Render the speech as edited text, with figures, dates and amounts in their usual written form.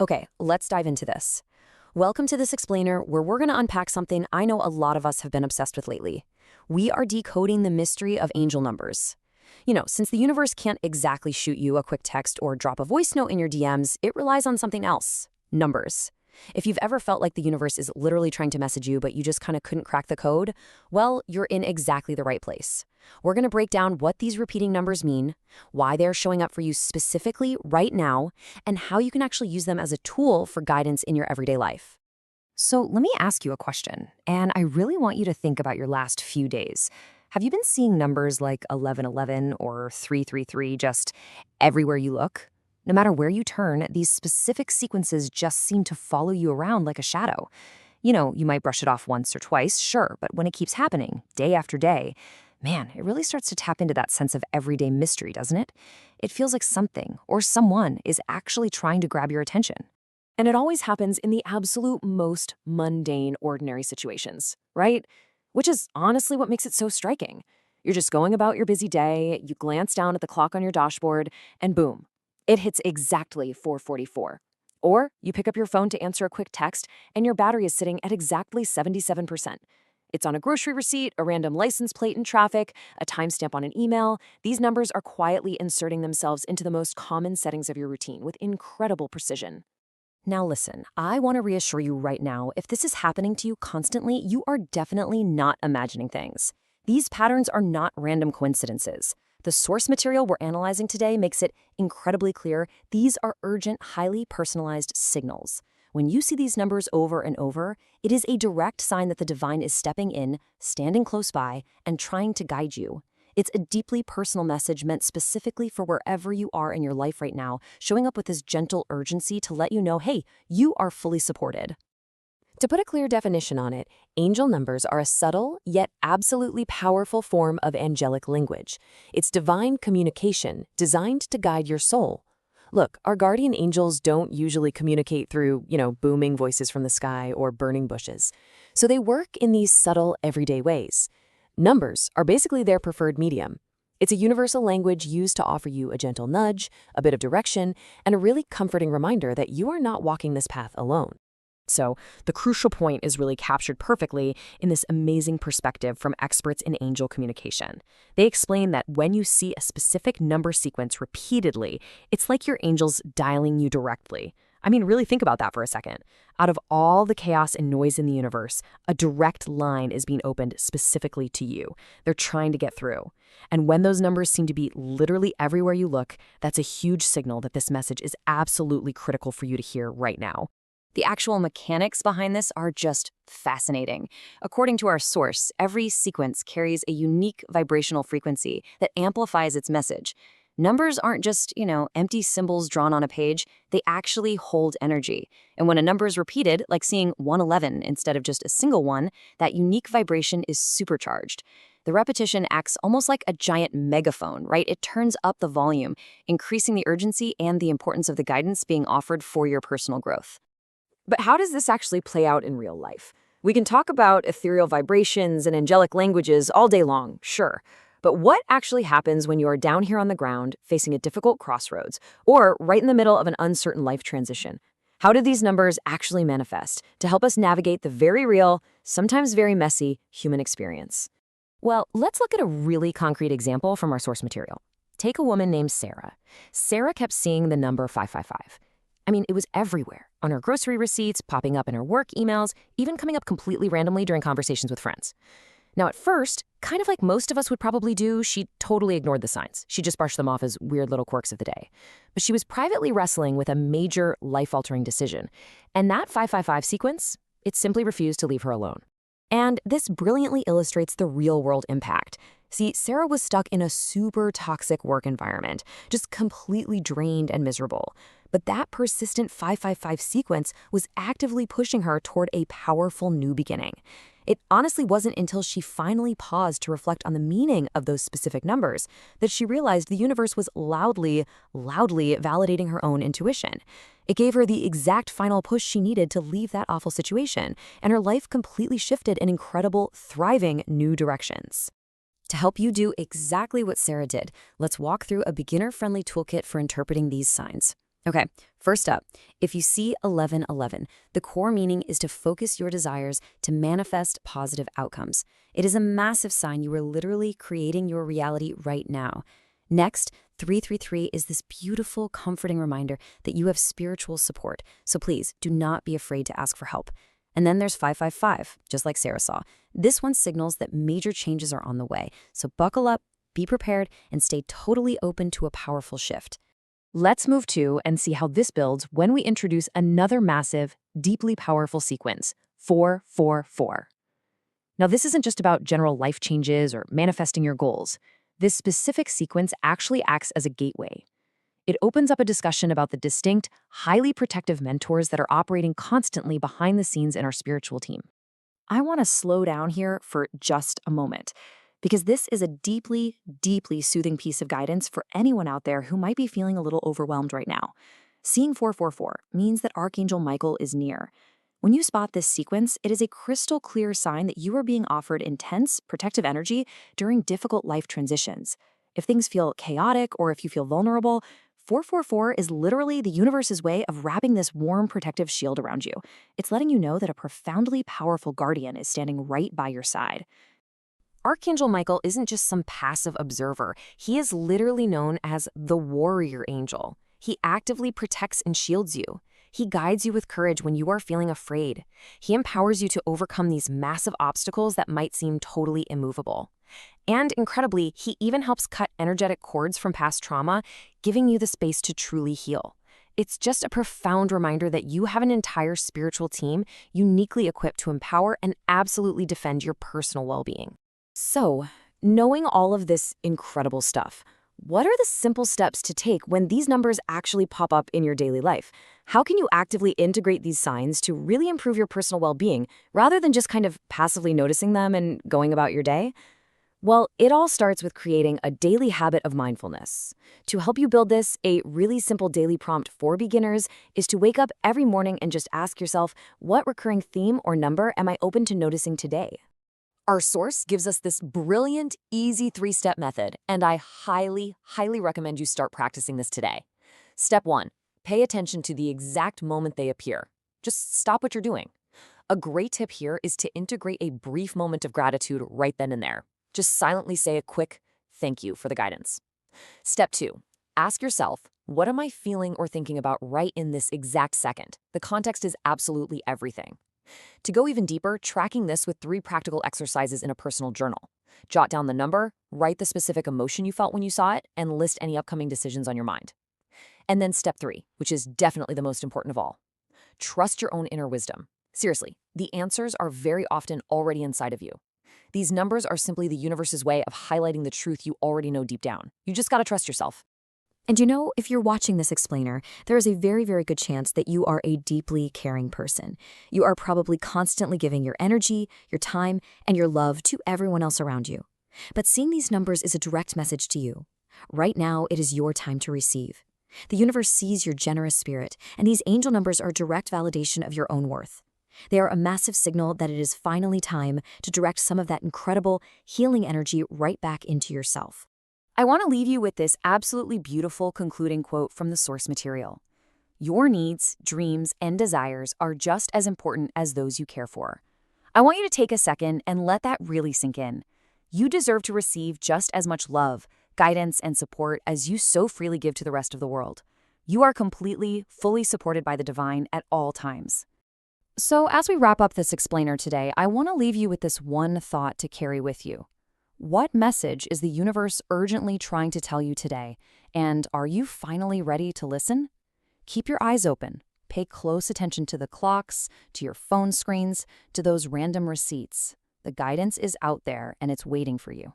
Okay, let's dive into this. Welcome to this explainer where we're going to unpack something I know a lot of us have been obsessed with lately. We are decoding the mystery of angel numbers. Since the universe can't exactly shoot you a quick text or drop a voice note in your DMs, it relies on something else: numbers. If you've ever felt like the universe is literally trying to message you, but you just kind of couldn't crack the code, well, you're in exactly the right place. We're going to break down what these repeating numbers mean, why they're showing up for you specifically right now, and how you can actually use them as a tool for guidance in your everyday life. So let me ask you a question, and I really want you to think about your last few days. Have you been seeing numbers like 1111 or 333 just everywhere you look? No matter where you turn, these specific sequences just seem to follow you around like a shadow. You might brush it off once or twice, sure, but when it keeps happening, day after day, man, it really starts to tap into that sense of everyday mystery, doesn't it? It feels like something or someone is actually trying to grab your attention. And it always happens in the absolute most mundane, ordinary situations, right? Which is honestly what makes it so striking. You're just going about your busy day, you glance down at the clock on your dashboard, and boom, it hits exactly 4:44. Or you pick up your phone to answer a quick text, and your battery is sitting at exactly 77%. It's on a grocery receipt, a random license plate in traffic, a timestamp on an email. These numbers are quietly inserting themselves into the most common settings of your routine with incredible precision. Now listen, I want to reassure you right now, if this is happening to you constantly, you are definitely not imagining things. These patterns are not random coincidences. The source material we're analyzing today makes it incredibly clear these are urgent, highly personalized signals. When you see these numbers over and over, it is a direct sign that the divine is stepping in, standing close by, and trying to guide you. It's a deeply personal message meant specifically for wherever you are in your life right now, showing up with this gentle urgency to let you know, hey, you are fully supported. To put a clear definition on it, angel numbers are a subtle yet absolutely powerful form of angelic language. It's divine communication designed to guide your soul. Look, our guardian angels don't usually communicate through, booming voices from the sky or burning bushes. So they work in these subtle, everyday ways. Numbers are basically their preferred medium. It's a universal language used to offer you a gentle nudge, a bit of direction, and a really comforting reminder that you are not walking this path alone. So the crucial point is really captured perfectly in this amazing perspective from experts in angel communication. They explain that when you see a specific number sequence repeatedly, it's like your angels dialing you directly. I mean, really think about that for a second. Out of all the chaos and noise in the universe, a direct line is being opened specifically to you. They're trying to get through. And when those numbers seem to be literally everywhere you look, that's a huge signal that this message is absolutely critical for you to hear right now. The actual mechanics behind this are just fascinating. According to our source, every sequence carries a unique vibrational frequency that amplifies its message. Numbers aren't just, empty symbols drawn on a page. They actually hold energy. And when a number is repeated, like seeing 111 instead of just a single one, that unique vibration is supercharged. The repetition acts almost like a giant megaphone, right? It turns up the volume, increasing the urgency and the importance of the guidance being offered for your personal growth. But how does this actually play out in real life? We can talk about ethereal vibrations and angelic languages all day long, sure. But what actually happens when you are down here on the ground, facing a difficult crossroads, or right in the middle of an uncertain life transition? How do these numbers actually manifest to help us navigate the very real, sometimes very messy, human experience? Well, let's look at a really concrete example from our source material. Take a woman named Sarah. Sarah kept seeing the number 555. I mean, it was everywhere, on her grocery receipts, popping up in her work emails, even coming up completely randomly during conversations with friends. Now, at first, kind of like most of us would probably do, she totally ignored the signs. She just brushed them off as weird little quirks of the day. But she was privately wrestling with a major life-altering decision. And that 555 sequence, it simply refused to leave her alone. And this brilliantly illustrates the real-world impact. See, Sarah was stuck in a super toxic work environment, just completely drained and miserable. But that persistent 555 sequence was actively pushing her toward a powerful new beginning. It honestly wasn't until she finally paused to reflect on the meaning of those specific numbers that she realized the universe was loudly validating her own intuition. It gave her the exact final push she needed to leave that awful situation, and her life completely shifted in incredible, thriving new directions. To help you do exactly what Sarah did, let's walk through a beginner-friendly toolkit for interpreting these signs. Okay, first up, if you see 1111, the core meaning is to focus your desires to manifest positive outcomes. It is a massive sign you are literally creating your reality right now. Next, 333 is this beautiful, comforting reminder that you have spiritual support, so please do not be afraid to ask for help. And then there's 555, just like Sarah saw. This one signals that major changes are on the way, so buckle up, be prepared, and stay totally open to a powerful shift. Let's move to and see how this builds when we introduce another massive, deeply powerful sequence, 444. Now, this isn't just about general life changes or manifesting your goals. This specific sequence actually acts as a gateway. It opens up a discussion about the distinct, highly protective mentors that are operating constantly behind the scenes in our spiritual team. I want to slow down here for just a moment, because this is a deeply, deeply soothing piece of guidance for anyone out there who might be feeling a little overwhelmed right now. Seeing 444 means that Archangel Michael is near. When you spot this sequence, it is a crystal clear sign that you are being offered intense, protective energy during difficult life transitions. If things feel chaotic or if you feel vulnerable, 444 is literally the universe's way of wrapping this warm, protective shield around you. It's letting you know that a profoundly powerful guardian is standing right by your side. Archangel Michael isn't just some passive observer. He is literally known as the warrior angel. He actively protects and shields you. He guides you with courage when you are feeling afraid. He empowers you to overcome these massive obstacles that might seem totally immovable. And incredibly, he even helps cut energetic cords from past trauma, giving you the space to truly heal. It's just a profound reminder that you have an entire spiritual team uniquely equipped to empower and absolutely defend your personal well-being. So, knowing all of this incredible stuff, what are the simple steps to take when these numbers actually pop up in your daily life? How can you actively integrate these signs to really improve your personal well-being rather than just kind of passively noticing them and going about your day? Well, it all starts with creating a daily habit of mindfulness. To help you build this, a really simple daily prompt for beginners is to wake up every morning and just ask yourself, what recurring theme or number am I open to noticing today? Our source gives us this brilliant, easy 3-step method, and I highly, highly recommend you start practicing this today. Step 1, pay attention to the exact moment they appear. Just stop what you're doing. A great tip here is to integrate a brief moment of gratitude right then and there. Just silently say a quick thank you for the guidance. Step 2, ask yourself, what am I feeling or thinking about right in this exact second? The context is absolutely everything. To go even deeper, tracking this with 3 practical exercises in a personal journal. Jot down the number, write the specific emotion you felt when you saw it, and list any upcoming decisions on your mind. And then step 3, which is definitely the most important of all. Trust your own inner wisdom. Seriously, the answers are very often already inside of you. These numbers are simply the universe's way of highlighting the truth you already know deep down. You just gotta trust yourself. And you know, if you're watching this explainer, there is a very, very good chance that you are a deeply caring person. You are probably constantly giving your energy, your time, and your love to everyone else around you. But seeing these numbers is a direct message to you. Right now, it is your time to receive. The universe sees your generous spirit, and these angel numbers are direct validation of your own worth. They are a massive signal that it is finally time to direct some of that incredible, healing energy right back into yourself. I want to leave you with this absolutely beautiful concluding quote from the source material. Your needs, dreams, and desires are just as important as those you care for. I want you to take a second and let that really sink in. You deserve to receive just as much love, guidance, and support as you so freely give to the rest of the world. You are completely, fully supported by the divine at all times. So as we wrap up this explainer today, I want to leave you with this one thought to carry with you. What message is the universe urgently trying to tell you today? And are you finally ready to listen? Keep your eyes open. Pay close attention to the clocks, to your phone screens, to those random receipts. The guidance is out there and it's waiting for you.